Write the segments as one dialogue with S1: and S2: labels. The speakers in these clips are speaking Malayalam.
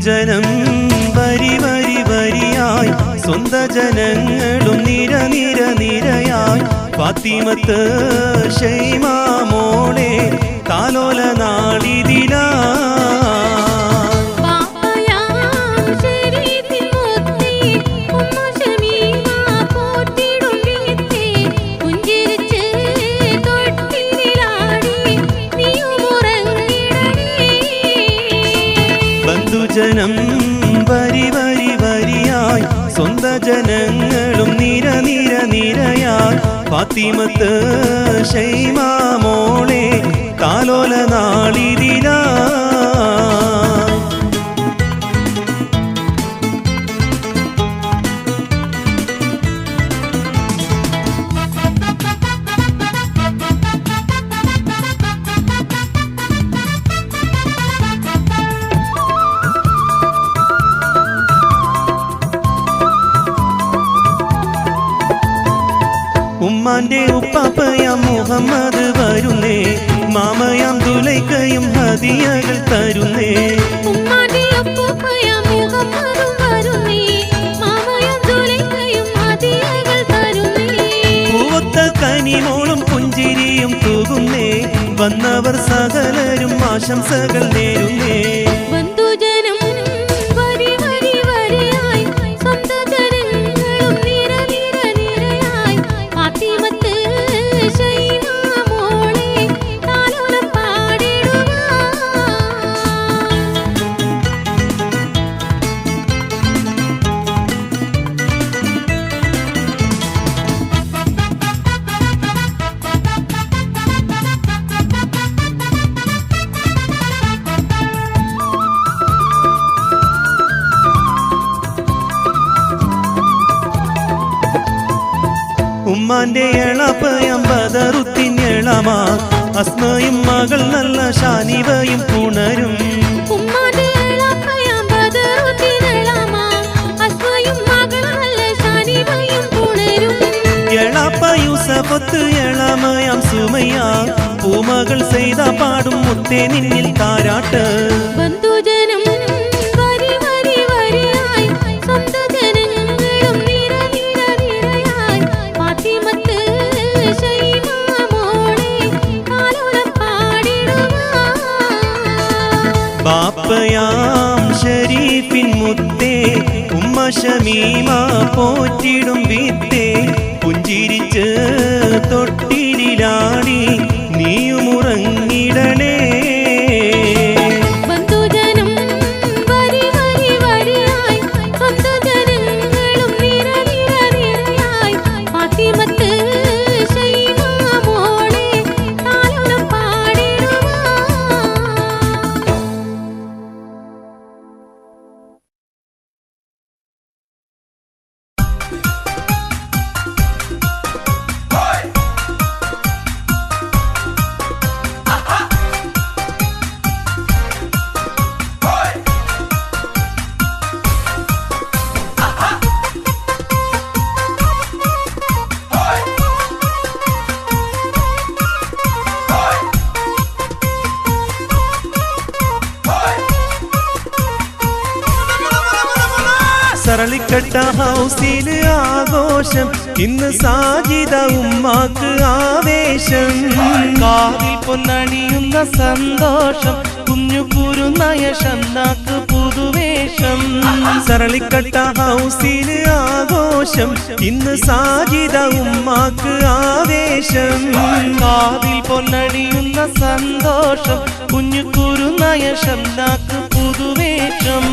S1: ബന്ധുജനം വരി വരി വരിയായി സ്വന്ത ജനങ്ങളും നിര നിര നിരയായി ഫാത്തിമത്ത് ഷൈമാ മോളെ താലോല നാളിതിലാ ബന്ധുജനം വരി വരി വരിയായി സ്വന്ത ജനങ്ങളും നിര നിര നിരയായി ഫാത്തിമത്ത് ഷൈമാ മോളെ താലോല നാളിതിലാ ഉമ്മാന്റെ ഉപ്പാപ്പയാം മുഹമ്മദ് വരുന്നേ മാമയാം ദുലൈഖയും ഹദിയകൾ തരുന്നേ
S2: ഉമ്മാന്റെ ഉപ്പാപ്പയാം മുഹമ്മദ് വരുന്നേ മാമയാം ദുലൈഖയും ഹദിയകൾ തരുന്നേ
S1: പൂവത്ത കനിമോളും പുഞ്ചിരിയും തൂകുന്നേ വന്നവർ സകലരും ആശംസകൾ നേരുന്നേ
S2: ബന്ധുജനം വരി വരി വരിയായി സ്വന്ത ജനങ്ങളും നിര നിര നിരയായി ഫാത്തിമത്ത് ഷൈമാ മോളെ താലോല പാടിടുവാ
S1: ഉമ്മാന്റെ എളപ്പയം ബദറുത്തിൻ എളമാ അസ്മയും മകൾ നല്ല ഷാനിവയും പുണരും
S2: ഉമ്മാന്റെ എളപ്പയാം ബദറുദ്ദീൻ എളമാ അസ്മയും മകൾ നല്ല ഷാനിവയും പുണരും
S1: എളപ്പ യൂസഫത്ത് എളമയാം സുമയ്യ പൂമകൾ ചെയ്ത പാടും മുത്തേ നിന്നിൽ താരാട്ട്
S2: ബന്ധുജനം വരി വരി വരിയായി സ്വന്ത ജനങ്ങളും നിര നിര നിരയായി ഫാത്തിമത്ത് ഷൈമാ മോളെ താലോല പാടിടുവാ
S1: ബാപ്പയാം ഷരീഫിൻ മുത്തേ ഉമ്മ ഷമീമ പോറ്റിടും വിത്തേ പുഞ്ചിരിച്ച് തൊട്ടിലാടി നീയുമുറങ്ങിടണേ
S2: ബന്ധുജനം വരി വരി വരിയായി സ്വന്ത ജനങ്ങളും നിര നിര നിരയായി ഫാത്തിമത്ത് ഷൈമാ മോളെ താലോല പാടിടുവാ
S1: സരളിക്കട്ട ഹൗസില് ആഘോഷം ഇന്ന് സാജിദ ഉമ്മാക്ക് ആവേശം
S3: കാതിൽ പൊന്നണിയുന്ന സന്തോഷം കുഞ്ഞു കുരുന്നയ ഷന്നാക്ക് പുതുവേഷം
S1: സരളിക്കട്ട ഹൗസില് ആഘോഷം ഇന്ന് സാജിദ ഉമ്മാക്ക് ആവേശം
S3: കാതിൽ പൊന്നണിയുന്ന സന്തോഷം കുഞ്ഞു കുരുന്നയ ഷന്നാക്ക് പുതുവേഷം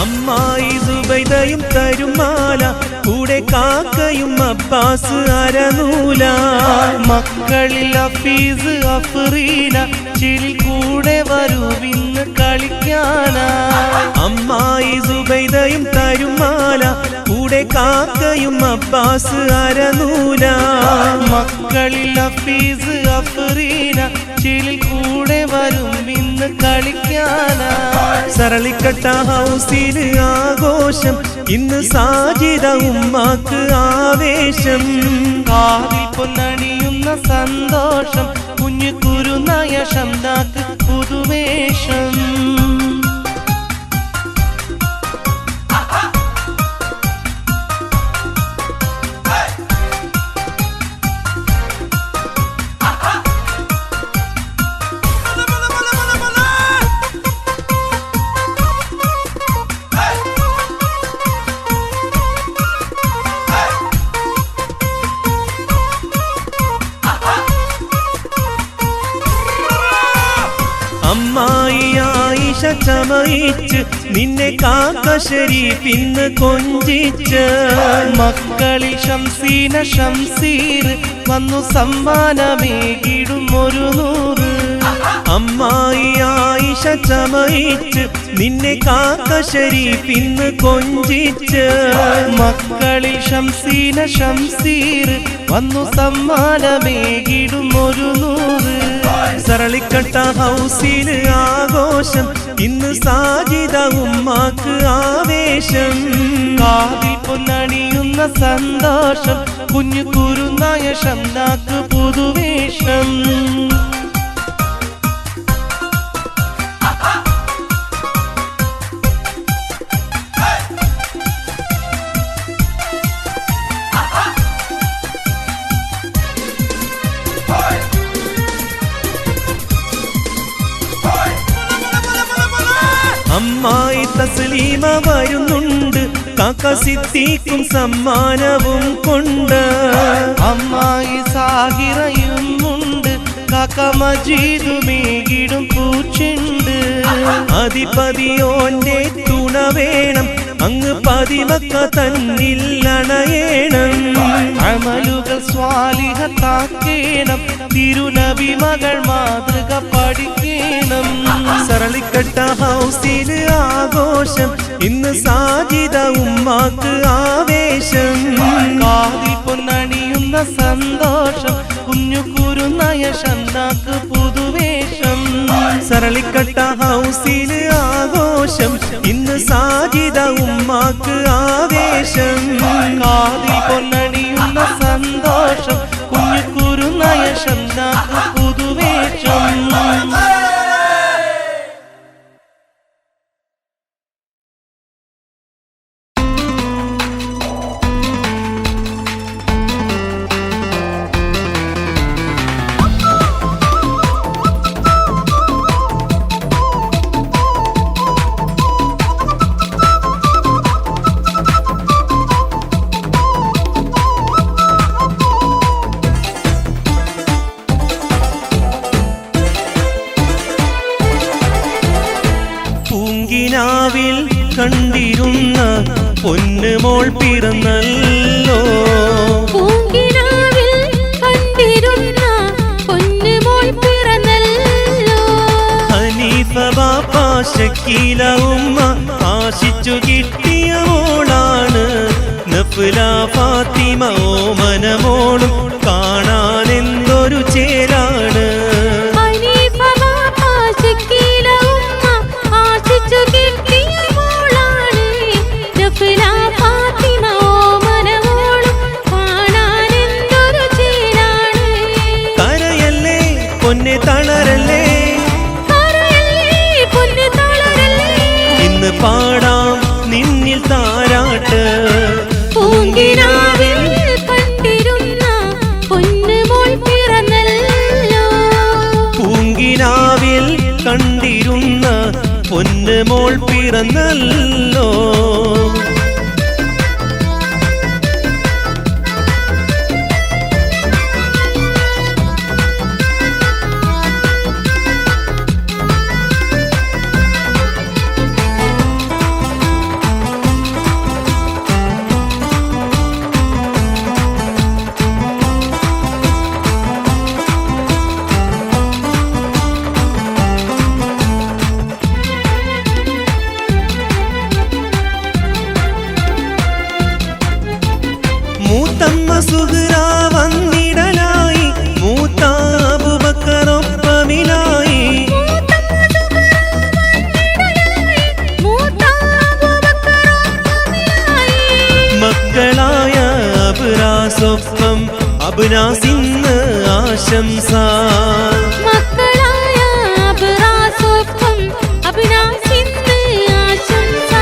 S1: അമ്മായി സുബൈദയും തരുമാല കൂടെ കാക്കയും അബ്ബാസ് അരനൂല
S3: മക്കളിൽ അഫീസ് അഫ്രീന ചിലിൽ കൂടെ വരുവിന്ന് കളിക്കാനാ
S1: അമ്മായി സുബൈദയും തരുമാല കൂടെ കൂടെ കാക്കയും അബ്ബാസ് അരനൂല
S3: മക്കളിൽ ഹഫീസ് അഫ്രീന ചിലിൽ കൂടെ വരും ഇന്ന് കളിക്കാനാ
S1: സരളിക്കട്ട ഹൗസില് ആഘോഷം ഇന്ന് സാജിദ ഉമ്മാക്ക് ആവേശം
S3: കാതിൽ പൊന്നണിയുന്ന സന്തോഷം കുഞ്ഞു കുരുനായ ഷംനാക്ക് പുതുവേഷം
S1: അമ്മായി ആയിഷ ചമയിച്ച് നിന്നെ കാക്ക ശരീഫിന്ന് കൊഞ്ചിച്ച്
S3: മക്കളിൽ ഷംസീന ഷംസീർ വന്നു സമ്മാനമേകിടും 100
S1: അമ്മായി ആയിഷ ചമയിച്ച് നിന്നെ കാക്ക ശരീഫിന്ന് കൊഞ്ചിച്ച്
S3: മക്കളിൽ ഷംസീന ഷംസീർ വന്നു സമ്മാനമേകിടും 100
S1: സരളിക്കട്ട ഹൗസില് ആഘോഷം ഇന്ന് സാജിദ ഉമ്മാക്ക് ആവേശം
S3: കാതിൽ പൊന്നണിയുന്ന സന്തോഷം കുഞ്ഞു കുരുനായ ഷംനാക്ക് പുതുവേഷം
S1: അമ്മായി തസ്ലീമ വരുന്നുണ്ട് കാക്ക സിദ്ദീഖും സമ്മാനവും കൊണ്ട്
S3: അമ്മായി സാഹിറയുമുണ്ട് കാക്ക മജീദുമേകിടും പൂച്ചെണ്ട്
S1: അധിപതിയോന്റെ തുണ വേണം അങ്ങ് പതിമക്ക തന്നിൽ അണയേണം
S3: അമലുകൾ സ്വാലിഹത്താക്കേണം തിരുനബി മകൾ മാതൃക പഠിക്കണം
S1: സരളിക്കട്ട ഹൗസില് ആഘോഷം ഇന്ന് സാജിദ ഉമ്മാക്ക് ആവേശം
S3: കാതിൽ പൊന്നണിയുന്ന സന്തോഷം കുഞ്ഞു കുരുനായ ഷംനാക്ക് പുതുവേഷം
S1: സരളിക്കട്ട ഹൗസില് ആഘോഷം ഇന്ന് സാജിദ ഉമ്മാക്ക് ആവേശം
S3: കാതിൽ പൊന്നണിയുന്ന സന്തോഷം കുഞ്ഞു കുരുനായ ഷംനാക്ക് പുതുവേഷം
S1: പൂങ്കിനാവിൽ കണ്ടിരുന്ന പൊന്നുമോൾ പിറന്നല്ലോ
S2: പൂങ്കിനാവിൽ കണ്ടിരുന്ന പൊന്നുമോൾ പിറന്നല്ലോ
S1: ഹനീഫ ബാപ്പ ശക്കീല ഉമ്മ ആശിച്ചു കിട്ടിയ മോളാണ് നഫ്ല ഫാത്തിമ ഓമനമോളും കാണാൻ എന്തൊരു ചേലാണ്
S2: ഹനീഫ ബാപ്പ ശക്കീല ഉമ്മ ആശിച്ചു കിട്ടിയ മോളാണ് നഫ്ല ഫാത്തിമ ഓമനമോളും കാണാൻ എന്തൊരു ചേലാണ്
S1: കരയല്ലേ പൊന്നെ തളരല്ലേ
S2: കരയല്ലേ പൊന്നു തളരല്ലേ
S1: ഇന്ന് പാടാം നിന്നിൽ താരാട്ട്
S2: പൂങ്കിനാവിൽ കണ്ടിരുന്ന പൊന്നുമോൾ പിറന്നല്ലോ
S1: പൂങ്കിനാവിൽ കണ്ടിരുന്ന പൊന്നുമോൾ പിറന്നല്ലോ സുഹ്റ വന്നിടലായി മൂത്ത അബൂബക്കറൊപ്പമിലായി മക്കളായ അബ്റാസൊപ്പം അബ്നാസിന്ന് ആശംസ
S2: മക്കളായ അബ്റാസൊപ്പം അബ്നാസിന്ന് ആശംസ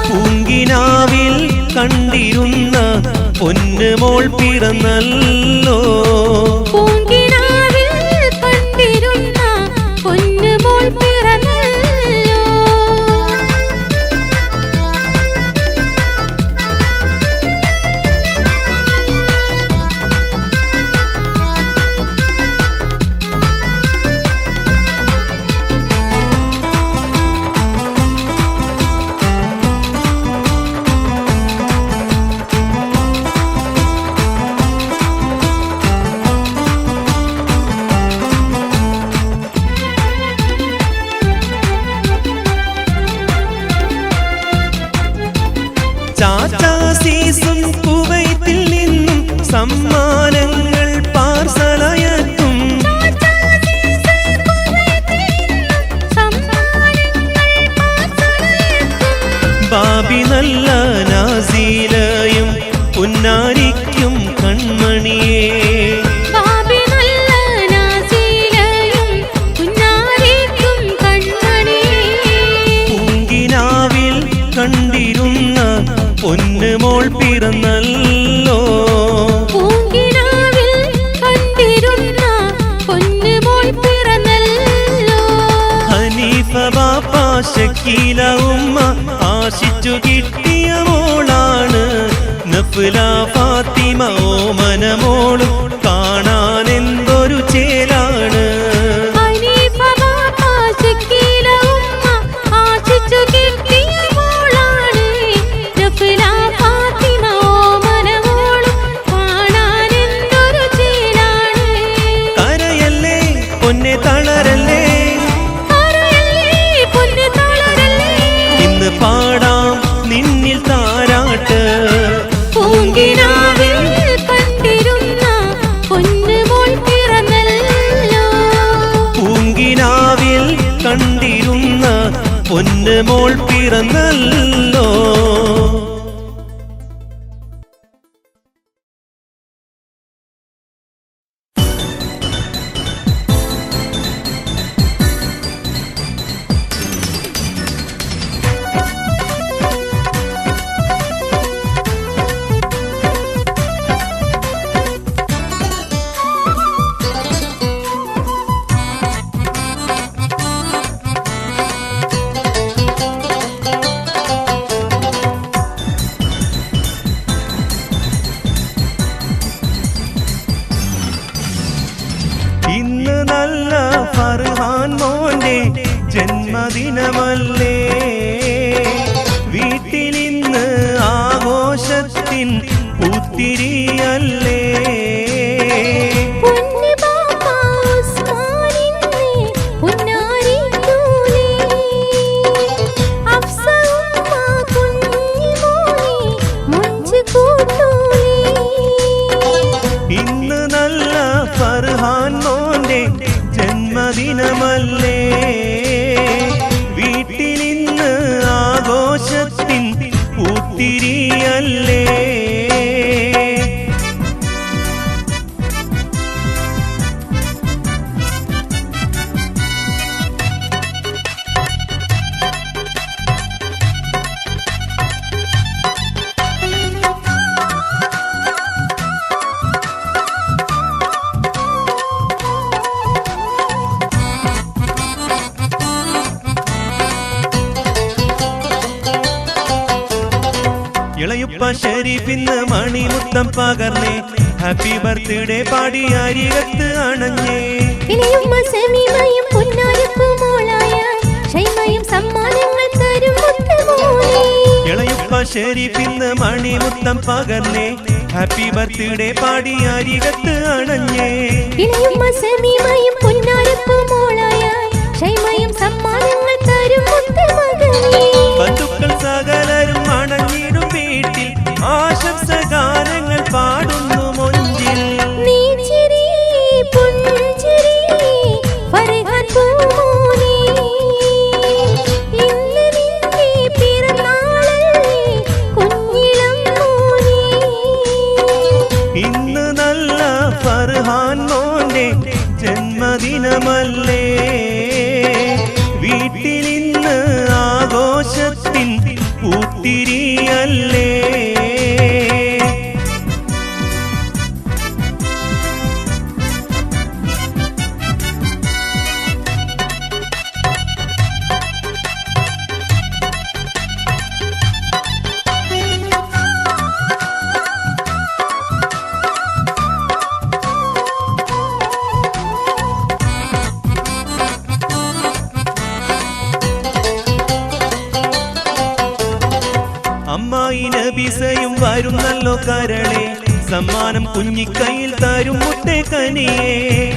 S1: പൂങ്കിനാവിൽ കണ്ടിരുന്ന പൊന്നുമോൾ പിറന്നല്ലോ
S2: പൂങ്കിനാവിൽ കണ്ടിരുന്ന പൊന്നുമോൾ പിറന്നല്ലോ
S1: ചാച്ചാസീസും കുവൈത്തിൽ നിന്നും സമ്മാനങ്ങൾ പാർസലയത്തും ബാബി നല്ല നാസീലയും പുന്നാരിക്കും കൺമണിയേ പൂങ്കിനാവിൽ കണ്ടിരുന്ന പൊന്നുമോൾ പിറന്നല്ലോ
S2: പൂങ്കിനാവിൽ കണ്ടിരുന്ന പൊന്നുമോൾ പിറന്നല്ലോ
S1: ഹനീഫ ബാപ്പ ഷക്കീല ഉമ്മ ആശിച്ചു കിട്ടിയ മോളാണ് നഫ്ല ഫാത്തിമ ഓമനമോളും കാണാൻ എന്തൊരു ചേലാണ്
S2: ഹനീഫ ബാപ്പ ഷക്കീല ഉമ്മ ആശിച്ചു കിട്ടിയ മോളാണ് നഫ്ല ഫാത്തിമ ഓമനമോളും കാണാൻ എന്തൊരു ചേലാണ്
S1: കരയല്ലേ പൊന്നെ തളരല്ലേ
S2: പൊന്നു തളരല്ലേ
S1: ഇന്ന് പാടാം നിന്നിൽ താരാട്ട്
S2: പൂങ്കിനാവിൽ കണ്ടിരുന്ന പൊന്നുമോൾ പിറന്നല്ലോ
S1: പൂങ്കിനാവിൽ കണ്ടിരുന്ന പൊന്നുമോൾ പിറന്നല്ലോ ഇന്ന് നല്ല ഫർഹാൻ മോന്റെ ജന്മദിനമല്ലേ വീട്ടിലിന്ന് ആഘോഷത്തിൻ പൂത്തിരിയല്ലേ
S2: പൊന്നു ബാപ്പ ഉസ്മാനിന്നെ പൊന്നാരിക്കൂലേ അഫ്സ ഉമ്മ കുഞ്ഞിമോളെ മൊഞ്ച് കൂട്ടൂലേ
S1: ഇന്ന് നല്ല ഫർഹാൻ മോന്റെ ജന്മദിനമല്ലേ വീട്ടിലിന്ന് ആഘോഷത്തിൻ പൂത്തിരിയല്ലേ ഇളയുപ്പ ഷരീഫിന്ന് മണിമുത്തം പകർന്നേ ഹാപ്പി ബർത്ത്ഡേ പാടി അരികത്ത് അണഞ്ഞേ
S2: ഇനിയുമ്മ സമീമയും പൊന്നാരപ്പുമോളായ ഷൈമയും സമ്മാനങ്ങൾ തരും മുത്തുമോളെ
S1: ഇളയുപ്പ ഷരീഫിന്ന് മണിമുത്തം പകർന്നേ ഹാപ്പി ബർത്ത്ഡേ പാടി അരികത്ത് അണഞ്ഞേ
S2: ഇനിയുമ്മ സമീമയും പൊന്നാരപ്പുമോളായ ഷൈമയും സമ്മാനങ്ങൾ തരും മുത്തുമകളെ
S1: ബന്ധുക്കൾ സകലരും അണഞ്ഞിടും വീട്ടിൽ ആശംസ ഗാനങ്ങൾ പാടുന്നു നബിസയും വരുന്നല്ലോ കരളെ സമ്മാനം കുഞ്ഞിക്കൈയിൽ തരും മുത്തേ കനിയേ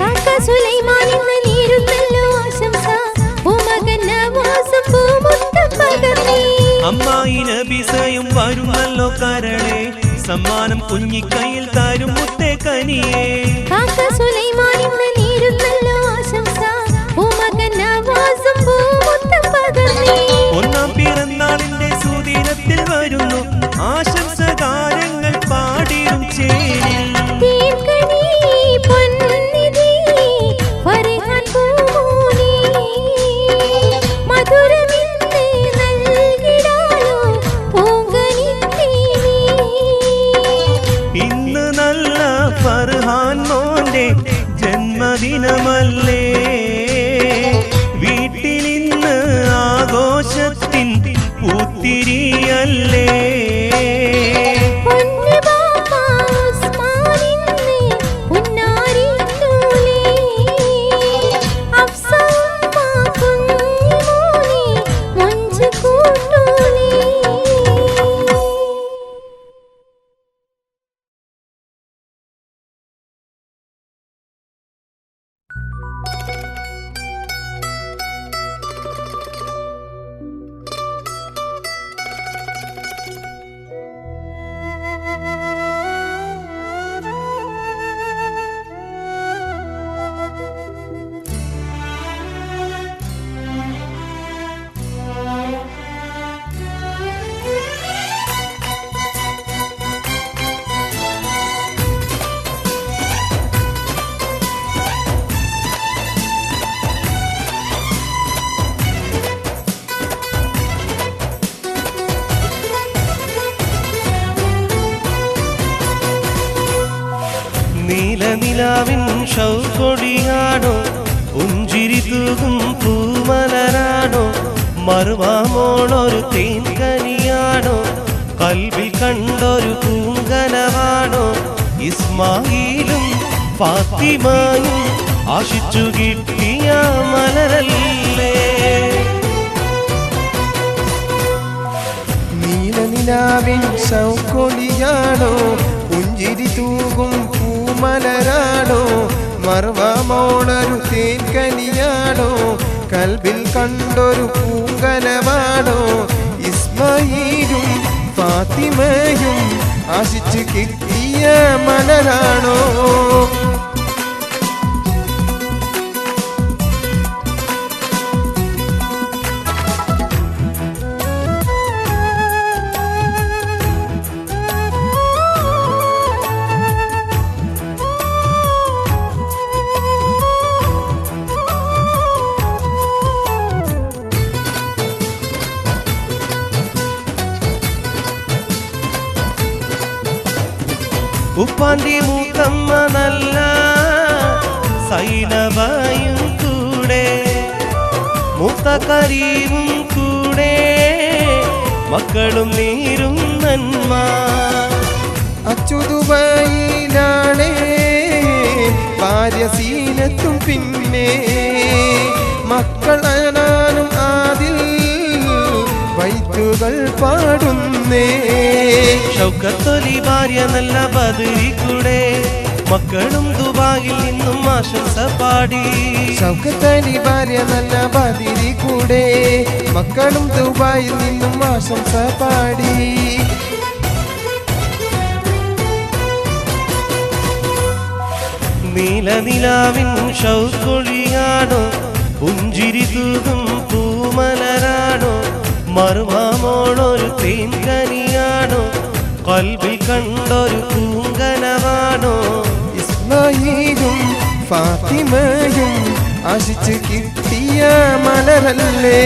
S2: കാക്ക സുലൈമാൻ ഇന്ന് നേരുന്നല്ലോ ആശംസ പൂമകൻ നവാസും പൂമുത്തം പകർന്നേ
S1: അമ്മായി നബിസയും വരുന്നല്ലോ കരളെ സമ്മാനം കുഞ്ഞിക്കൈയിൽ തരും മുത്തേ കനിയേ
S2: കാക്ക സുലൈമാൻ ഇന്ന് നേരുന്നല്ലോ ആശംസ പൂമകൻ നവാസും പൂമുത്തം പകർന്നേ
S1: ഒന്നാം പിറന്നാളിന്റെ സുദിനത്തിൽ വരുന്നു ആശംസഗാനങ്ങൾ പാടിയും ചേരിൽ
S2: തീർക്കണി പൊന്നിധി ഫർഹാൻ പൂമോനെ മധുരമിന്ന് നൽകിടാലോ പൂങ്കനിത്തേനെ
S1: ഇന്ന് നല്ല ഫർഹാൻ മോന്റെ ജന്മദിനമല്ലേ വീട്ടിലിന്ന് ആഘോഷത്തിൻ പൂത്തിരിയല്ലേ
S2: പൊന്നു ബാപ്പ ഉസ്മാനിന്ന് പുന്നാരിന്നൂലേ അഫ്സ ഉമ്മ കുഞ്ഞിമോനെ മൊഞ്ച് കൂട്ടൂലേ
S3: നീലനിലാവിൻ ഷൗക്കൊടിയാണോ പുഞ്ചിരി തൂകും പൂമലരാണോ മറുവാമോളൊരു തേൻകനിയാണോ കൽവിൽ കണ്ടൊരു പൂങ്കനവാണോ ഇസ്മായിലും ഫാത്തിമയും ആശിച്ചു കിട്ടിയ മലരല്ലേ
S4: നീലനിലാവിൻ ഷൗക്കൊടിയാണോ പുഞ്ചിരി തൂകും പൂമലരാണോ മർവമോളൊരു തേൻകനിയാണോ കൽബിൽ കണ്ടൊരു പൂങ്കനവാണോ ഇസ്മായിലും ഫാത്തിമയും ആശിച്ചു കിട്ടിയ മലരാണോ
S3: ഉപ്പാന്റെ മൂത്തമ്മ നല്ല സൈനബയും കൂടെ മൂത്ത കരീമും കൂടെ മക്കളും നീരും നന്മ
S4: അച്ചുതുബയിലാണേ ഭാര്യ സീനത്തും പിന്നെ മക്കൾ അനാനും ആദിൽ വൈറ്റുകൾ പാടുന്നേ
S3: ഷൗക്കത്തൊലി ഭാര്യ നല്ല ബദരി കൂടെ മക്കളും ദുബായിൽ നിന്നും ആശംസ പാടി
S4: ഷൗക്കത്തലി ഭാര്യ നല്ല ബദരി കൂടെ മക്കളും ദുബായിൽ നിന്നും ആശംസ പാടി
S3: നീലനിലാവിൻ ഷൗക്കൊളിയാണോ പുഞ്ചിരി തൂകും പൂമലരാണോ മറുവാമോളൊരു തേൻകനിയാണോ കൽബിൽ കണ്ടൊരു പൂങ്കനവാണോ
S4: ഇസ്മായിലും ഫാത്തിമയും ആശിച്ചു കിട്ടിയ മലരല്ലേ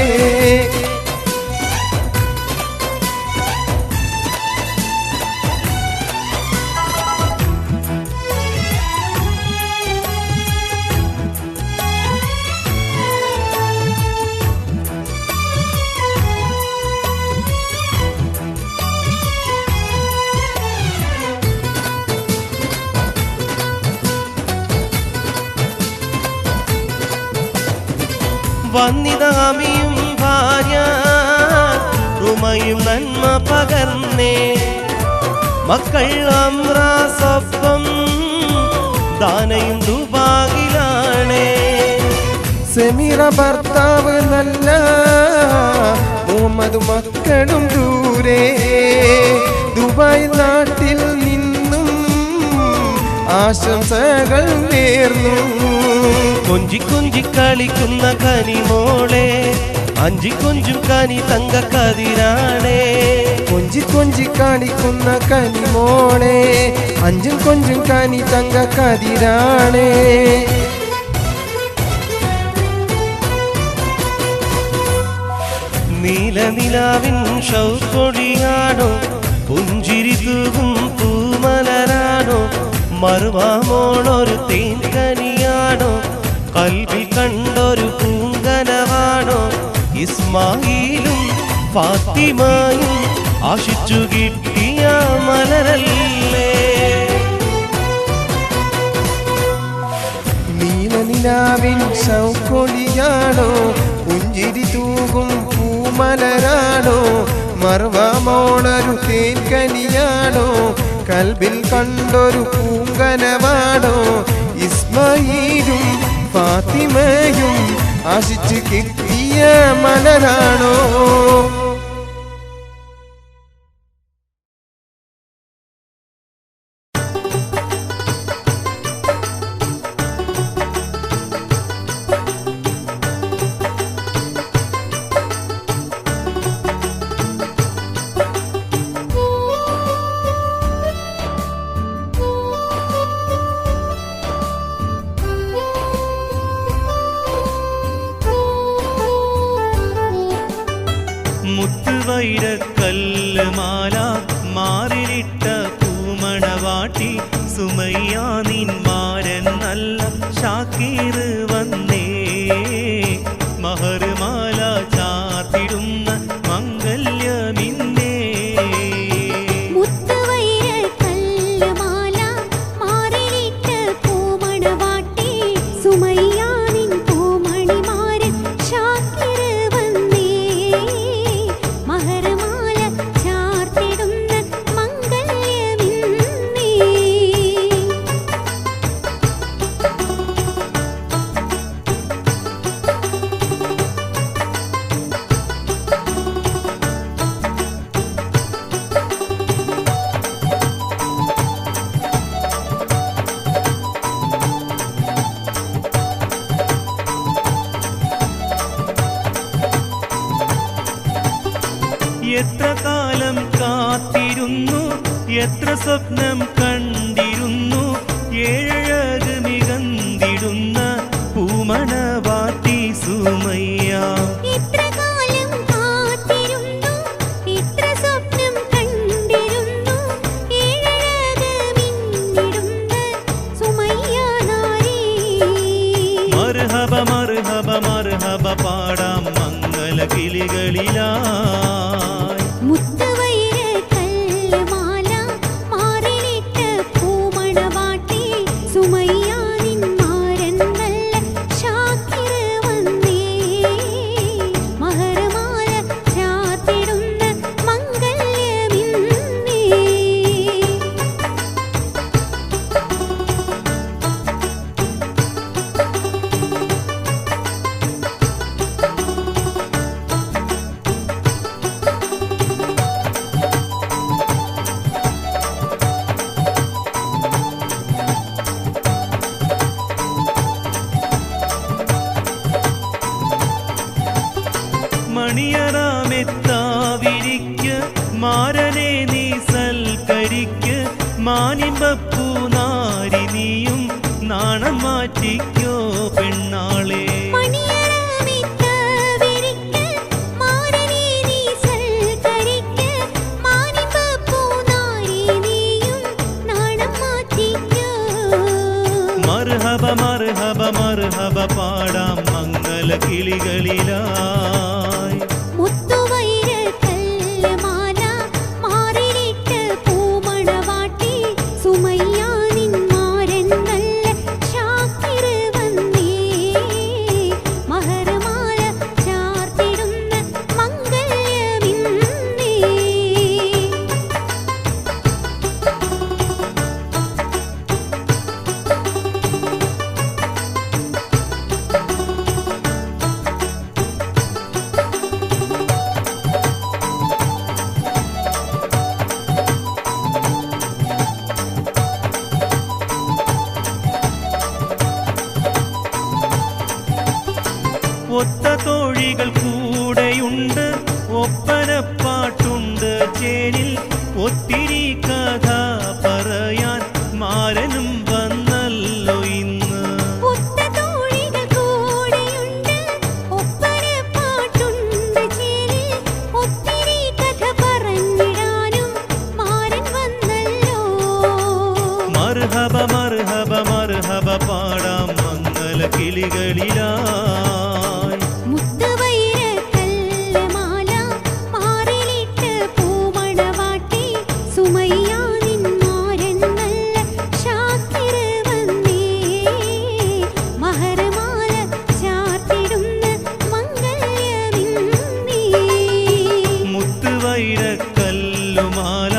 S3: വന്നിതാമിയും ഭാര്യ റുമയും നന്മ പകർന്നേ മക്കൾ അമ്രാസൊപ്പം ദാനയും ദുബായിലാണേ.
S4: സെമീറ ഭർത്താവ് നല്ല മുഹമ്മദ് മക്കളും ദൂരെ ദുബായ് നാട്ടിൽ നിന്നും ആശംസകൾ നേർന്നു.
S3: കൊഞ്ചി കൊഞ്ചി കളിക്കുന്ന കനിമോളെ അഞ്ചി കൊഞ്ചും കനി തങ്ക കതിരാണേ.
S4: കൊഞ്ചി കൊഞ്ചി കാണിക്കുന്ന കനിമോളെ അഞ്ചും കൊഞ്ചും കനി തങ്ക കതിരാണേ.
S3: നീലനിലാവിൻ ഷൗക്കൊടിയാണോ പുഞ്ചിരി തൂകും പൂമലരാണോ മറുവാമോളൊരു തേൻകനിയാണോ കൽവിൽ കണ്ടൊരു പൂങ്കനവാണോ ഇസ്മായിലും ഫാത്തിമയും ആശിച്ചു കിട്ടിയ മലരല്ലേ.
S4: നീലനിലാവിൻ ഷൗക്കൊടിയാണോ പുഞ്ചിരി തൂകും പൂമലരാണോ മറുവാമോളൊരു തേൻകനിയാണോ കൽബിൽ കണ്ടൊരു പൂങ്കനവാണോ ഇസ്മായിലും ഫാത്തിമയും ആശിച്ചു കിട്ടിയ മലരാണോ.
S1: മുത്തുവൈരക്കല്ല് മാല മാറിലിട്ട പൂമണവാട്ടി സുമയ്യ നിന്മാരൻ നല്ല ഷാക്കീർ വന്നേ മഹർമാല ചാർത്തിടുന്ന മംഗല്യമിന്നേ.
S2: മുത്തുവൈരക്കല്ല് മാല മാറിലിട്ട പൂമണവാട്ടി സുമയ്യ നിൻ പൂമണിമാരൻ ഷാക്കിർ വന്നേ മഹർമാല ചാർത്തിടുന്ന മംഗല്യമിന്നേ.
S1: എത്ര കാലം കാത്തിരുന്നു എത്ര സ്വപ്നം കണ്ടിരുന്നു ഏഴഴക് മികന്തിടുന്ന പൂമണവാട്ടി സുമയ്യ.
S2: ഇത്ര കാലം കാത്തിരുന്നു ഇത്ര സ്വപ്നം കണ്ടിരുന്നു ഏഴഴക് മിന്നിടുന്ന സുമയ്യ നാരി.
S1: മർഹബ മർഹബ മർഹബ പാടാം മംഗല കിളികളിലായി.
S2: മുത്തുവൈരക്കല്ല് മാല മാറിലിട്ട പൂമണവാട്ടി സുമയ്യ നിന്മാരൻ നല്ല ഷാക്കിർ വന്നേ മഹർമാല ചാർത്തിടുന്ന മംഗല്യമിന്നേ.
S1: മണിയറാമെത്താവിരിക്ക് മാരനെ നീ സൽക്കരിക്ക് മാനിമ്പപ്പൂ നാരി നീയും നാണം മാറ്റിക്കോ പെണ്ണാളെ.
S2: മണിയറമിട്ടവിരിക്ക് മാരനെ നീ സൽക്കരിക്ക് മാനിമ്പപ്പൂ നാരി നീയും നാണം മാറ്റിക്കോ.
S1: മർഹബ മർഹബ മർഹബ പാടാം മംഗല കിളികളിലായി.
S2: മുത്തുവൈരക്കല്ല് മാല മാറിലിട്ട പൂമണവാട്ടി സുമയ്യ നിന്മാരൻ നല്ല ഷാക്കിർ വന്നേ മഹർമാല ചാർത്തിടുന്ന മംഗല്യമിന്നേ.
S1: പാട്ടുണ്ട് ചേരിൽ ഒത്തിരി കഥ പറയാൻ മാരനും വന്നല്ലോ ഇന്ന്.
S2: ഒത്തതോഴികൾ കൂടെയുണ്ട്, ഒപ്പനപ്പാട്ടുണ്ട് ചേരിൽ, ഒത്തിരി കഥ പറഞ്ഞിടാനും മാരൻ വന്നല്ലോ.
S1: മർഹബ മർഹബ മർഹബ പാടാം മംഗല കിളികളിലായി.
S2: മുത്തുവൈരക്കല്ലുമാല മാറിലിട്ട് പൂമണവാട്ടി സുമയ്യ നിൻ മാരൻ നല്ല ഷാക്കിർ വന്നേ. മഹർമാല ചാർത്തിടുന്ന മംഗല്യമിന്നേ.
S1: മുത്തുവൈരക്കല്ലുമാല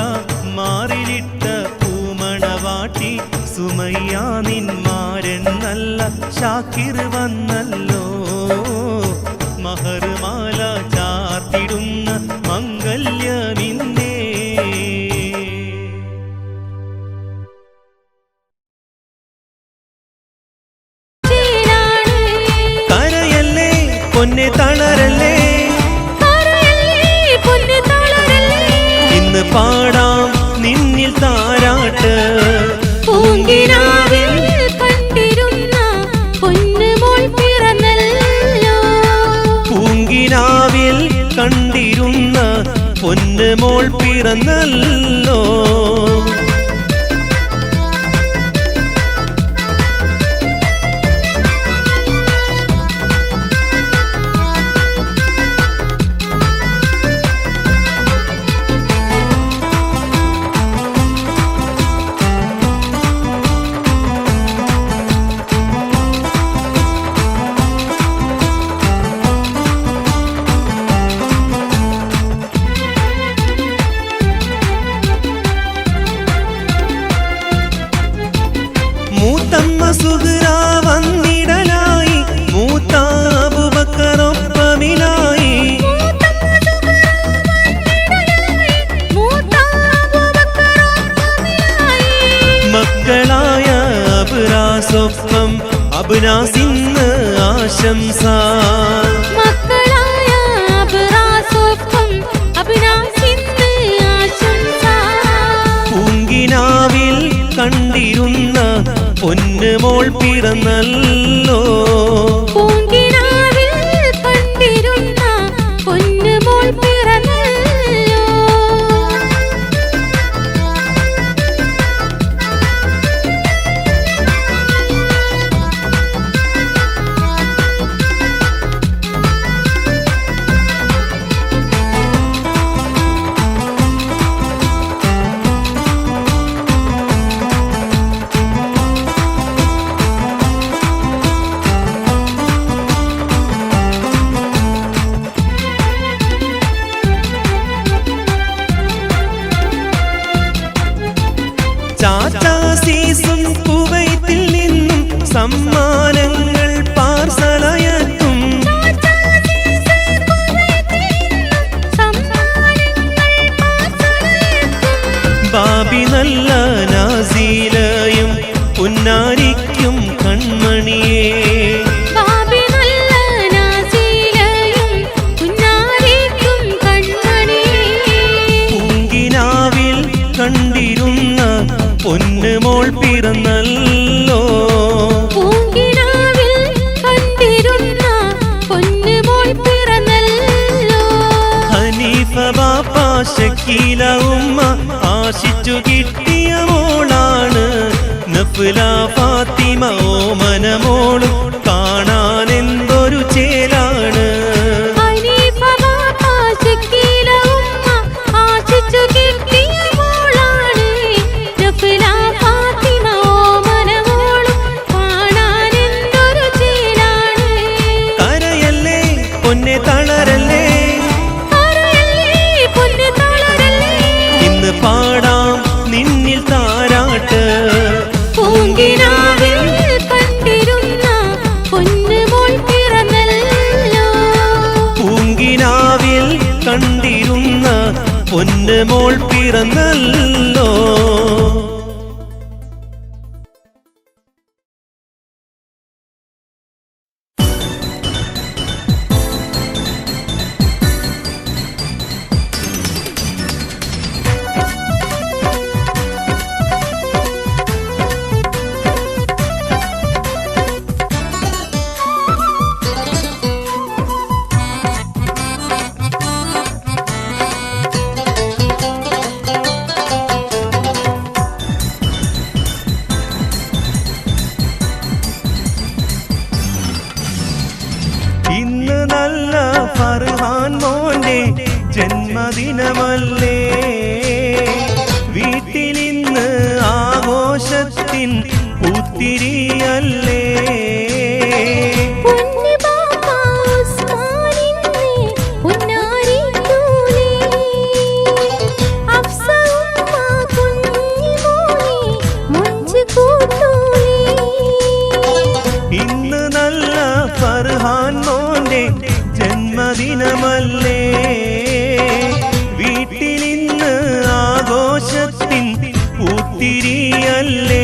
S1: മാറിലിട്ട പൂമണവാട്ടി സുമയ്യ നിന്മാരൻ നല്ല ഷാക്കിർ വന്നല്ലോ. മഹർമാല ചാർത്തിടുന്ന മംഗല്യമിന്നേ.
S2: ചേലാണ്
S1: കരയല്ലേ പൊന്നെ തളരല്ലേ,
S2: കരയല്ലേ പൊന്നു തളരല്ലേ.
S1: ഇന്ന് പാടാം നിന്നിൽ താരാട്ട്.
S2: പൂങ്കിനാവിൽ കണ്ടിരുന്ന പൊന്നുമോൾ പിറന്നല്ലോ.
S1: പൂങ്കിനാവിൽ കണ്ടിരുന്ന പൊന്നുമോൾ പിറന്നല്ലോ. മൂത്തമ്മ സുഹ്റ വന്നിടലായി, മൂത്ത അബൂബക്കറൊപ്പമിലായി. മക്കളായ അബ്റാസൊപ്പം അബ്നാസിന്ന് ആശംസ.
S2: മക്കളായ അബ്റാസൊപ്പം അബ്നാസിന്ന് ആശംസ.
S1: പൂങ്കിനാവിൽ കണ്ടിരുന്ന പൊന്നുമോൾ പിറന്നല്ലോ.
S2: പൂങ്കിനാവിൽ കണ്ടിരുന്ന പൊന്നുമോൾ പിറന്നല്ലോ.
S1: ചാച്ചാസീസും കുവൈത്തിൽ നിന്നും സമ്മാനങ്ങൾ പാർസലയത്തും. ബാബി നല്ല നാസീലയും പുന്നാരിക്കും കൺമണിയേ.
S2: ബാബി നല്ല നാസീലയും പുന്നാരിക്കും കൺമണിയേ.
S1: പൂങ്കിനാവിൽ കണ്ടിരുന്ന പൊന്നുമോൾ പിറന്നല്ലോ.
S2: പൂങ്കിനാവിൽ കണ്ടിരുന്ന പൊന്നുമോൾ പിറന്നല്ലോ.
S1: ഹനീഫ ബാപ്പ ഷക്കീല ഉമ്മ ആശിച്ചു കിട്ടിയ മോളാണ്. നഫ്ല ഫാത്തിമ ഓമനമോളും കാണാൻ എന്തൊരു ചേലാണ്.
S2: ഹനീഫ ബാപ്പ ഷക്കീല ഉമ്മ ആശിച്ചു കിട്ടിയ മോളാണ്. നഫ്ല ഫാത്തിമ ഓമനമോളും കാണാൻ എന്തൊരു ചേലാണ്.
S1: കരയല്ലേ പൊന്നെ തളരല്ലേ,
S2: കരയല്ലേ പൊന്നു തളരല്ലേ.
S1: ഇന്ന് പാടാം നിന്നിൽ താരാട്ട്.
S2: പൂങ്കിനാവിൽ കണ്ടിരുന്ന പൊന്നുമോൾ പിറന്നല്ലോ.
S1: പൂങ്കിനാവിൽ കണ്ടിരുന്ന പൊന്നുമോൾ പിറന്നല്ലോ. ജന്മദിനമല്ലേ വീട്ടിലിന്ന് ആഘോഷത്തിൻ പൂത്തിരിയല്ലേ
S2: പൊന്നു ബാപ്പ ഉസ്മാനിന്നെ പൊന്നാരിത്തൂലേ അഫ്സ ഉമ്മ കുഞ്ഞിമോനെ മുഞ്ച് കൂട്ടൂലേ
S1: ഇന്ന് നല്ല ഫർഹാൻ മോന്റെ ജന്മദിനമല്ലേ വീട്ടിലിന്ന് ആഘോഷത്തിൻ പൂത്തിരിയല്ലേ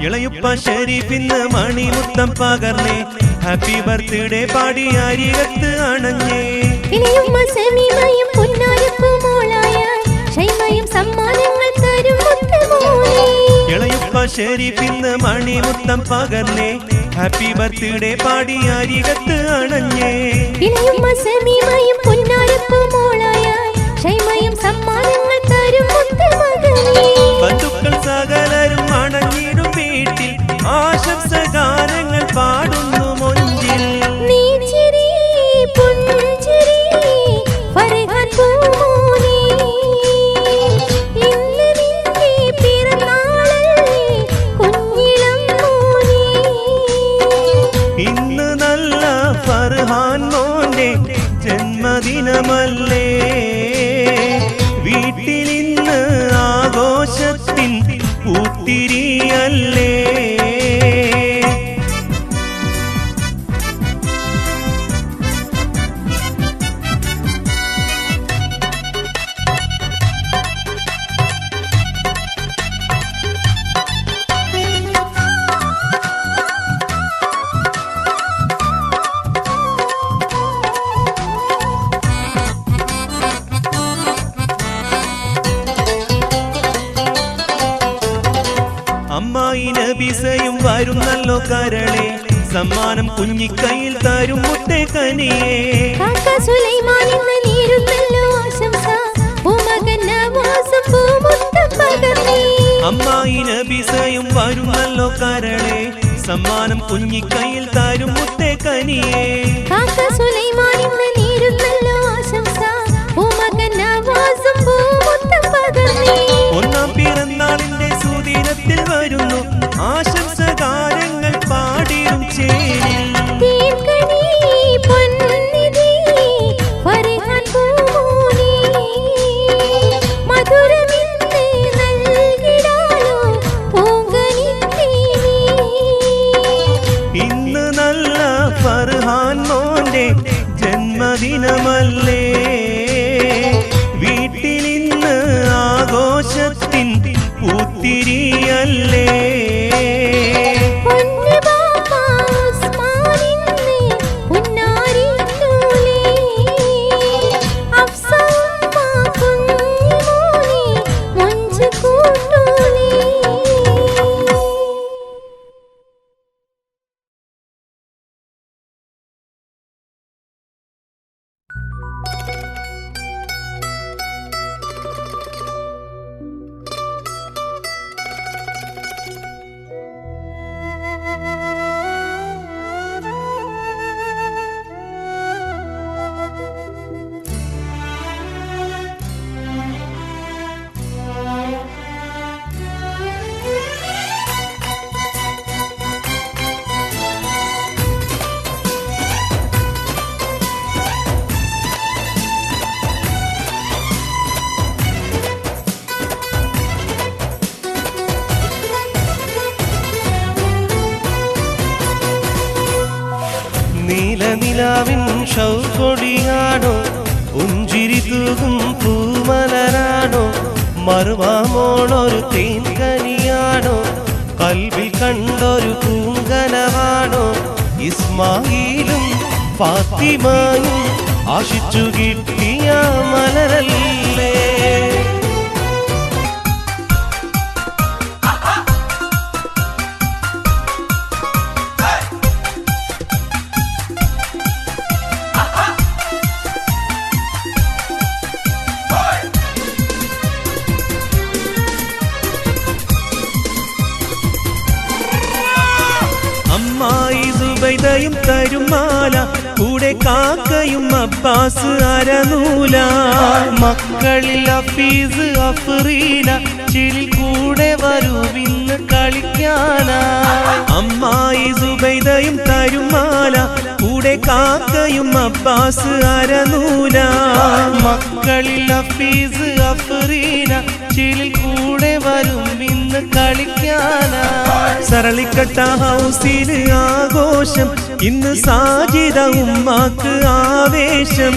S1: ഇളയുപ്പ ഷരീഫിന്ന് മണിമുത്തം പകർന്നേ ഹാപ്പി ബർത്ത്ഡേ പാടി അരികത്ത് അണഞ്ഞേ
S2: ഇനിയുമ്മ സമീമയും പൊന്നാരപ്പു മോളായ ഷൈമയും സമ്മാനങ്ങൾ തരും മുത്തുമോനെ
S1: ഇളയുപ്പ ഷരീഫിന്ന് മണിമുത്തം പകർന്നേ ഹാപ്പി ബർത്ത്ഡേ പാടി അരികത്ത് അണഞ്ഞേ
S2: ഇനിയുമ്മ സമീമയും പൊന്നാരപ്പു മോളായ ഷൈമയും സമ്മാനങ്ങൾ തരും മുത്തുമകനേ
S1: ബന്ധുക്കൾ സകലരും അണഞ്ഞിടും വീട്ടിൽ ആശംസ ഗാനങ്ങൾ പാടുന്നു മൊഞ്ചിൽ
S2: നീ ചിരി പുഞ്ചിരി ഫർഹാൻ പൂമോനെ ഇന്ന് നിന്റെ പിറന്നാളല്ലേ കുഞ്ഞിളം മോനെ
S1: ഇന്ന് നല്ല ഫർഹാൻ മോന്റെ ജന്മദിനമല്ലേ വീട്ടിലിന്ന് ആഘോഷത്തിൻ പൂത്തിരിയല്ലേ അമ്മായി നബിസയും വരുന്നല്ലോ കരളെ സമ്മാനം കുഞ്ഞിക്കൈയിൽ തരും മുത്തേ കനിയേ
S2: കാക്ക സുലൈമാൻ ഇന്ന് നേരുന്നല്ലോ ആശംസ പൂമകൻ നവാസും പൂമുത്തം പകർന്നേ
S1: അമ്മായി നബിസയും വരുന്നല്ലോ കരളെ സമ്മാനം കുഞ്ഞിക്കൈയിൽ തരും മുത്തേ കനിയേ
S2: കാക്ക സുലൈമാൻ ഇന്ന് നേരുന്നല്ലോ ആശംസ പൂമകൻ നവാസും പൂമുത്തം പകർന്നേ
S1: ഒന്നാം പിറന്നാളിന്റെ സുദിനത്തിൽ വരുന്നു ആശംസ ഗാനങ്ങൾ പാടിയും ചേരിൽ
S2: തീർക്കണി പൊന്നിധി ഫർഹാൻ പൂമോനെ മധുരമിന്ന് നൽകിടാലോ പൂങ്കനിത്തേനി
S1: ഇന്ന് നല്ല ഫർഹാൻ മോന്റെ ജന്മദിനമല്ലേ വീട്ടിലിന്ന് ആഘോഷത്തിൻ പൂത്തിരിയല്ലേ
S2: പൊന്നു ബാപ്പ ഉസ്മാനിന്നെ പൊന്നാരിത്തൂലേ അഫ്സ ഉമ്മ കുഞ്ഞിമോനെ മുഞ്ച് കൂട്ടൂലേ
S3: നീലനിലാവിൻ ഷൗക്കൊടിയാണോ പുഞ്ചിരി തൂകും പൂമലരാണോ മറുവാമോളൊരു തേൻകനിയാണോ കൽവിൽ കണ്ടൊരു പൂങ്കനവാണോ ഇസ്മായിലും ഫാത്തിമയും ആശിച്ചു കിട്ടിയ മലരല്ലേ
S1: സുബൈദയും തരുമാല കൂടെ കാക്കയും അബ്ബാസ് അരനൂല
S3: മക്കളിൽ അഫീസ് അഫ്രീന ചിരി കൂടെ വരുവിന്ന് കളിക്കാനാ
S1: അമ്മായി സുബൈദയും തരുമാല കൂടെ കാക്കയും അബ്ബാസ് അരനൂല
S3: മക്കളിൽ അഫീസ് അഫ്രീന ചിരി കൂടെ വരുവിന്ന് കളിക്കാനാ
S1: സരളിക്കട്ട ഹൗസിൽ ആഘോഷം ഇന്ന് സാജിദ ഉമ്മാക്ക് ആവേശം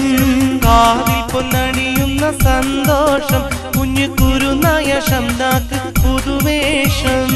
S3: കാതിൽ പൊന്നണിയുന്ന സന്തോഷം കുഞ്ഞു കുരുനായ ശംദാക്ക് പുതുവേഷം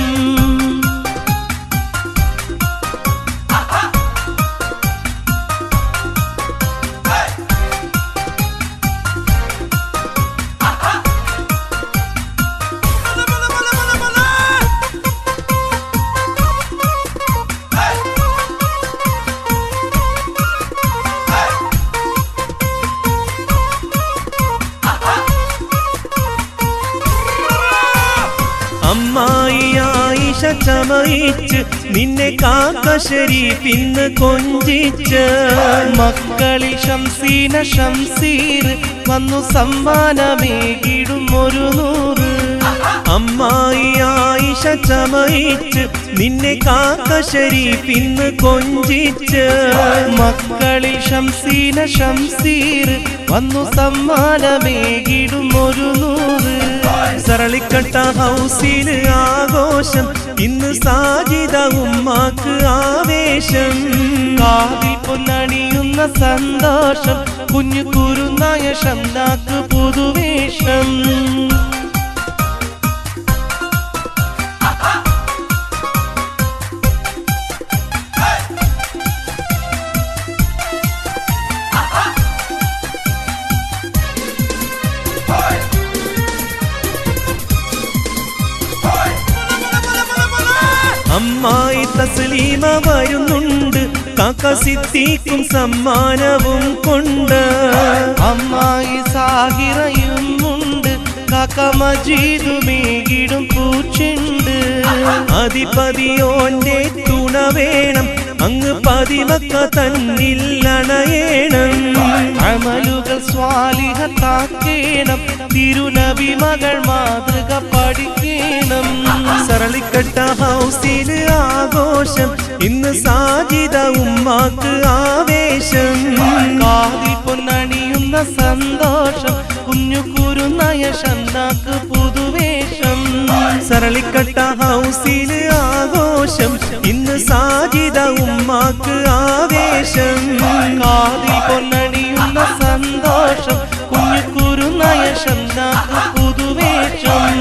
S1: അമ്മായി ആയിഷ ചമയിച്ച് നിന്നെ കാക്ക ശരീഫിന്ന് കൊഞ്ചിച്ച്
S3: മക്കളിൽ ശംസീന ശംസീർ വന്നു സമ്മാനമേകിടും ഒരു 100
S1: അമ്മായി ആയിഷ ചമയിച്ച് നിന്നെ കാക്ക ശരീഫിന്ന് കൊഞ്ചിച്ച്
S3: മക്കളിൽ ശംസീന ശംസീർ വന്നു സമ്മാനമേകിടും ഒരു 100
S1: സരളിക്കട്ട ഹൗസിൽ ആഘോഷം ഇന്ന് സാജിദ ഉമ്മാക്ക് ആവേശം
S3: കാതിൽ പൊന്നണിയുന്ന സന്തോഷം കുഞ്ഞു കുരുനായ ശംദാക്ക് പുതുവേഷം
S1: അമ്മായി തസ്ലീമ വരുന്നുണ്ട് കാക്ക സിദ്ദീഖും സമ്മാനവും കൊണ്ട്
S3: അമ്മായി സാഹിറയുമുണ്ട് കാക്ക മജീദുമേകിടും പൂച്ചെണ്ട്
S1: അധിപതിയോന്റെ തുണ വേണം അങ്ങ് പതിമക്ക തന്നിൽ അണയേണം
S3: അമലുകൾ സ്വാലിഹത്താക്കേണം തിരുനബി മകൾ മാതൃക പഠിക്കണം
S1: സരളിക്കട്ട ഹൗസിൽ ആഘോഷം ഇന്ന് സാജിദ ഉമ്മാക്ക് ആവേശം
S3: കാതിൽ പൊന്നണിയുന്ന സന്തോഷം കുഞ്ഞു കുരുനായ ശംദാക്ക് പുതുവേഷം
S1: സരളിക്കട്ട ഹൗസിൽ ആഘോഷം ഇന്ന് സാജിദ ഉമ്മാക്ക് ആവേശം
S3: കാതിൽ പൊന്നണിയുന്ന സന്തോഷം കുഞ്ഞു കുരുനായ ശംദാക്ക് പുതുവേഷം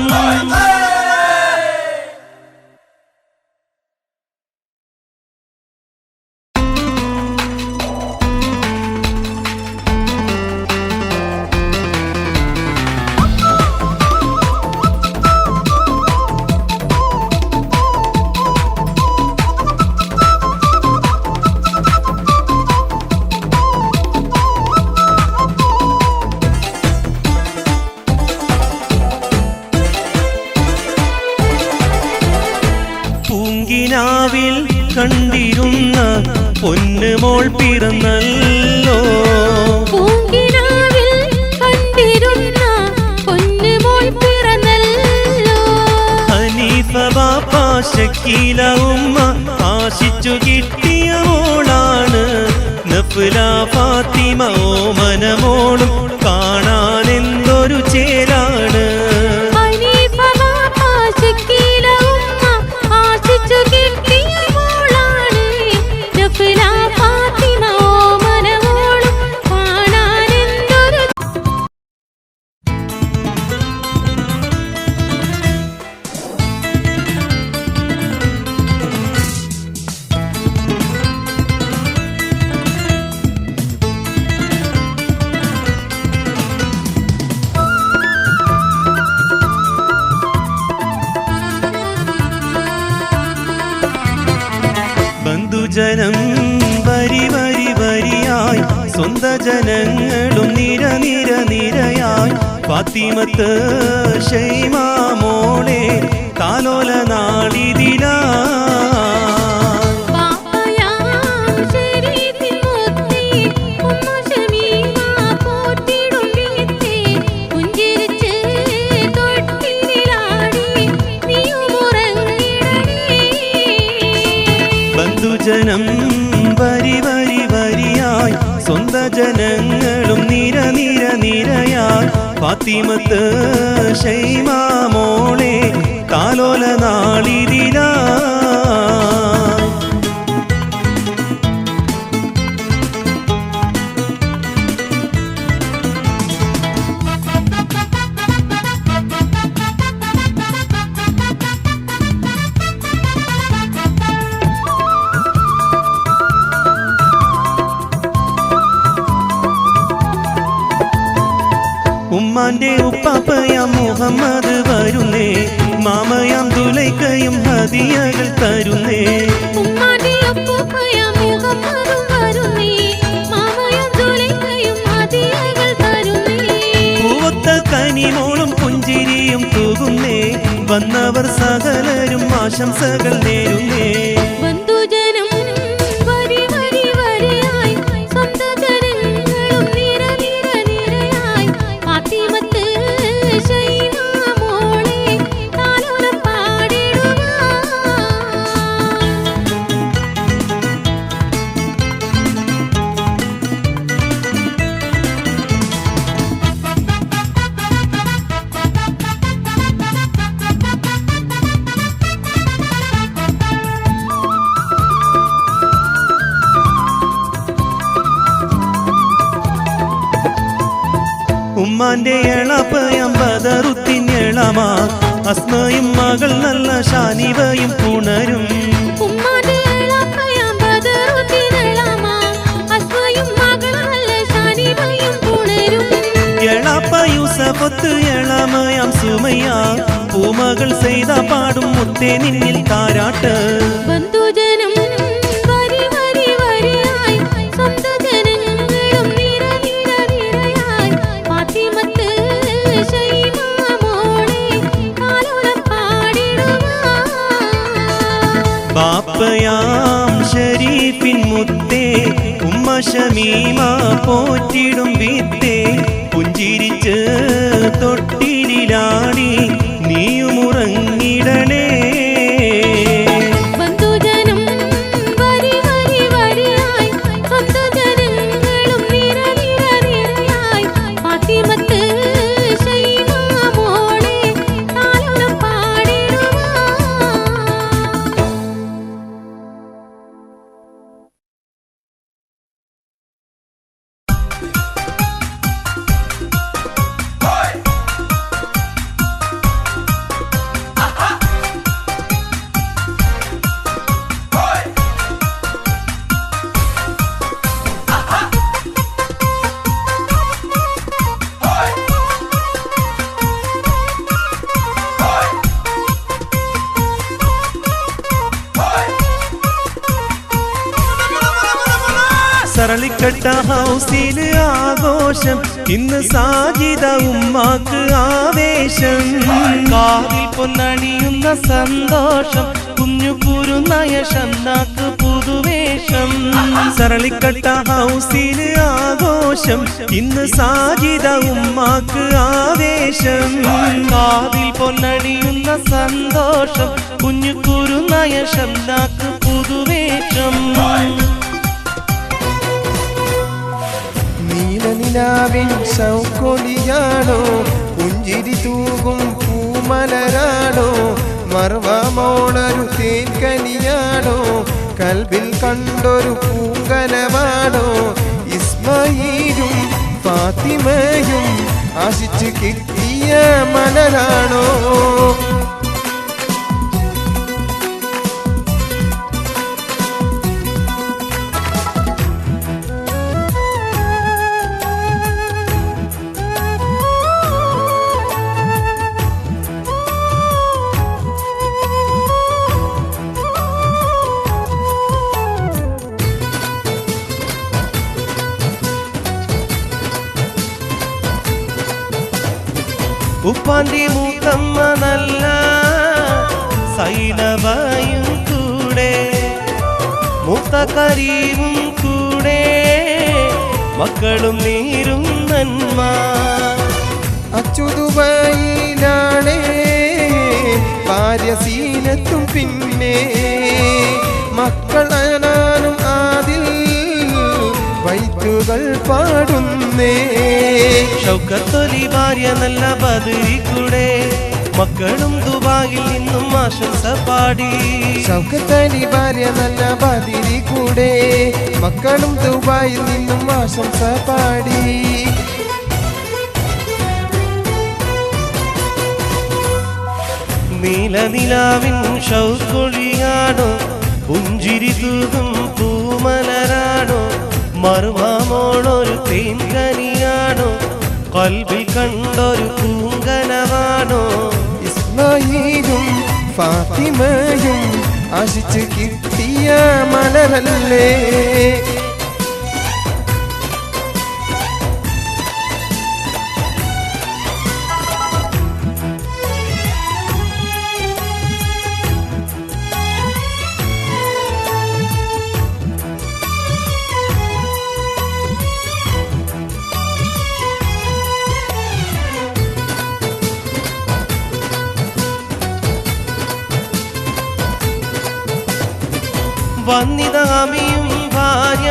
S1: പൂങ്കിനാവിൽ കണ്ടിരുന്ന പൊന്നുമോൾ പിറന്നല്ലോ
S2: പൂങ്കിനാവിൽ കണ്ടിരുന്ന പൊന്നുമോൾ പിറന്നല്ലോ
S1: ഹനീഫ ബാപ്പ ശക്കീല ഉമ്മ ആശിച്ചു കിട്ടിയ മോളാണ് നഫ്ല ഫാത്തിമ ഓമനമോളും കാണാൻ എന്തൊരു ചേലാണ്
S2: ഹനീഫ ബാപ്പ ശക്കീല ഉമ്മ ആശിച്ചു കിട്ടിയ മോളാണ് നഫ്ല ഫാത്തിമ ഓമനമോളും കാണാനെന്തൊരു
S1: ബന്ധുജനം വരി വരി വരിയായി സ്വന്ത ജനങ്ങളും നിര നിര നിരയായി ഫാത്തിമത്ത് ഷൈമാ മോളെ താലോല നാളിതിലാ
S2: പാപ്പയാം
S1: ഫാത്തിമത്ത് ഷൈമാ മോളെ താലോല നാളിതിലാ ഉമ്മാന്റെ ഉപ്പാപ്പയാം മുഹമ്മദ് വരുന്നേ മാമയാം ദുലൈക്കയും ഹദിയകൾ തരുന്നേ
S2: ഉമ്മാന്റെ ഉപ്പാപ്പയാം മുഹമ്മദ് വരുന്നേ മാമയാം ദുലൈക്കയും ഹദിയകൾ തരുന്നേ
S1: പൂവത്ത കനിമോളും പുഞ്ചിരിയും തൂകുന്നേ വന്നവർ സകലരും ആശംസകൾ നേരുന്നേ
S2: ബന്ധുജനം വരി വരി വരിയായി സ്വന്തജനങ്ങളും നിര നിര നിരയായി ഫാത്തിമത്ത് ഷൈമാ മോളെ താലോലം പാടിടുവാൻ
S1: ഉമ്മാന്റെ എളപ്പയം ബദറുത്തിൻ എളമാ അസ്മയും മകൾ നല്ല ഷാനിവയും പുണരും
S2: ഉമ്മാന്റെ ഇളപ്പയാം ബദറുദ്ദീനളമാ അസ്വയും മകൾ നല്ല ഷാനിബയും പുണരും
S1: എളപ്പ യൂസഫത്ത് എളമയാം സുമയ്യ പൂമകൾ ചെയ്ത പാടും മുത്തേ നിന്നിൽ താരാട്ട്
S2: ബന്ധുജനം വരി വരി വരിയായി സ്വന്തജനങ്ങളും നിര നിര നിരയായി ഫാത്തിമത്ത് ഷൈമാ മോളെ താലോലം പാടിടുവാൻ
S1: ബാപ്പയാം ഷരീഫിൻ മുത്തേ ഉമ്മ ഷമീമ പോറ്റിടും വിത്തേ പുഞ്ചിരിച്ച് തൊട്ടിലാടി നീയുമുറങ്ങിടണേ
S2: ബന്ധുജനം വരി വരി വരിയായി സ്വന്തജനങ്ങളും നിര നിര നിരയായി ഫാത്തിമത്ത് ഷൈമാ മോളെ താലോലം പാടിടുവാൻ
S1: സരളിക്കട്ട ഹൗസില് ആഘോഷം ഇന്ന് സാജിദ ഉമ്മാക്ക് ആവേശം
S3: കാതിൽ പൊന്നണിയുന്ന സന്തോഷം കുഞ്ഞു കുരുന്നയ ഷന്നാക്ക് പുതുവേഷം
S1: സരളിക്കട്ട ഹൗസില് ആഘോഷം ഇന്ന് സാജിദ ഉമ്മാക്ക് ആവേശം
S3: കാതിൽ പൊന്നണിയുന്ന സന്തോഷം കുഞ്ഞു കുരുന്നയ ഷന്നാക്ക് പുതുവേഷം
S4: നീലനിലാവിൻ സൗക്കൊടിയാണോ പുഞ്ചിരി തൂകും പൂമലരാണോ മർവ മോളൊരു തേൻകനിയാണോ കൽബിൽ കണ്ടൊരു പൂങ്കനവാണോ ഇസ്മായിലും ഫാത്തിമയും ആശിച്ചു കിട്ടിയ മലരാണോ
S3: ഉപ്പാന്റെ മൂത്തമ്മ നല്ല സൈനവയും കൂടെ മൂത്ത കരീവും കൂടെ മക്കളും നീരും നന്മ
S4: അച്ചുതുബയിലാണേ ഭാര്യ സീനത്തും പിന്നെ മക്കളാനും ആദിൽ വൈത്തുകൾ പാട്ടുകൾ പാടുന്നേ.
S3: ഷൗക്കത്തൊലി ഭാര്യ നല്ല ബദരിക്കൂടെ മക്കളും ദുബായിൽ നിന്നും ആശംസ പാടി.
S4: ഷൗക്കത്തലി ഭാര്യ നല്ല ബദരി കൂടെ മക്കളും ദുബായിൽ നിന്നും ആശംസ പാടി.
S3: നീലനിലാവിൻ ഷൗക്കൊളിയാണോ പുഞ്ചിരി തൂകും പൂമലരാണോ മറുവാമോളൊരു തേൻകനിയാണോ കൽബിൽ കണ്ടൊരു പൂങ്കനവാണോ
S4: ഇസ്മായിലും ഫാത്തിമയും ആശിച്ച് കിട്ടിയ മലരല്ലേ.
S3: വന്നിതാമിയും ഭാര്യ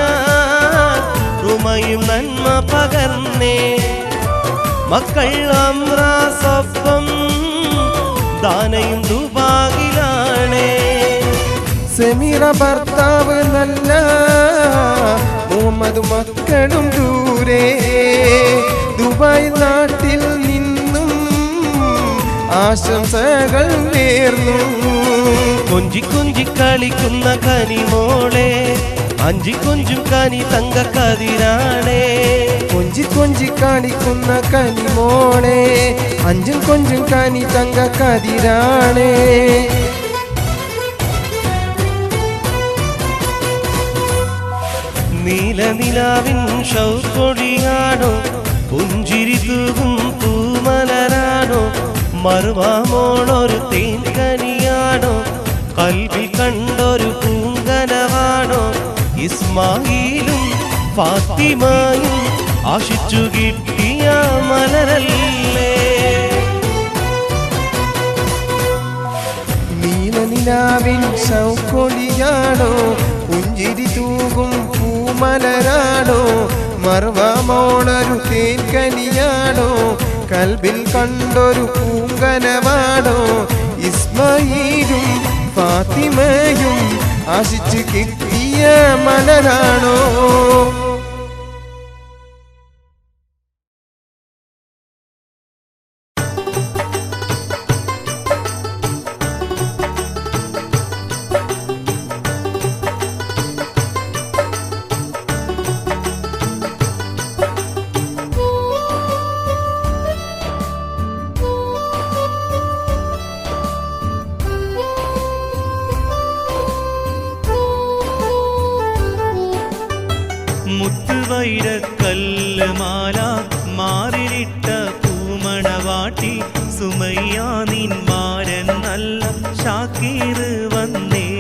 S3: റുമയും നന്മ പകർന്നേ. മക്കൾ അമ്രാസൊപ്പം ദാനയും ദുബായിലാണേ.
S4: സമീറ ഭർത്താവ് നല്ല മുഹമ്മദ് മക്കളും ദൂരെ ദുബായ് നാട്ടിൽ നിന്നും ആശംസകൾ നേർന്നു.
S3: കൊഞ്ചി കൊഞ്ചി കളിക്കുന്ന കനിമോളെ അഞ്ചി കൊഞ്ചും കനി തങ്ക കതിരാണേ.
S4: കൊഞ്ചി കൊഞ്ചി കാണിക്കുന്ന കനിമോളെ അഞ്ചും കൊഞ്ചും കനി തങ്ക കതിരാണേ.
S3: നീലനിലാവിൻ ഷൗക്കൊളിയാണോ പുഞ്ചിരി തൂകും പൂമലരാണോ മറുവാമോളൊരു തേൻകനിയാണോ കൽബിൽ കണ്ടൊരു പൂങ്കനവാണോ ഇസ്മായിലും ഫാത്തിമയും ആശിച്ചു കിട്ടിയ മലരല്ലേ.
S4: നീലനിലാവിൻ ഷൗക്കൊളിയാണോ പുഞ്ചിരി തൂകും പൂമലരാണോ മറുവാമോളൊരു തേൻകനിയാണോ കൽബിൽ കണ്ടൊരു പൂങ്കനവാണോ ഇസ്മായിലും ഫാത്തിമയും ആശിച്ച് കിട്ടിയ മലരാണോ.
S1: മുത്തുവൈരക്കല്ല് മാല മാറിലിട്ട പൂമണവാട്ടി സുമയ്യ നിൻ മാരൻ നല്ല ഷാക്കീർ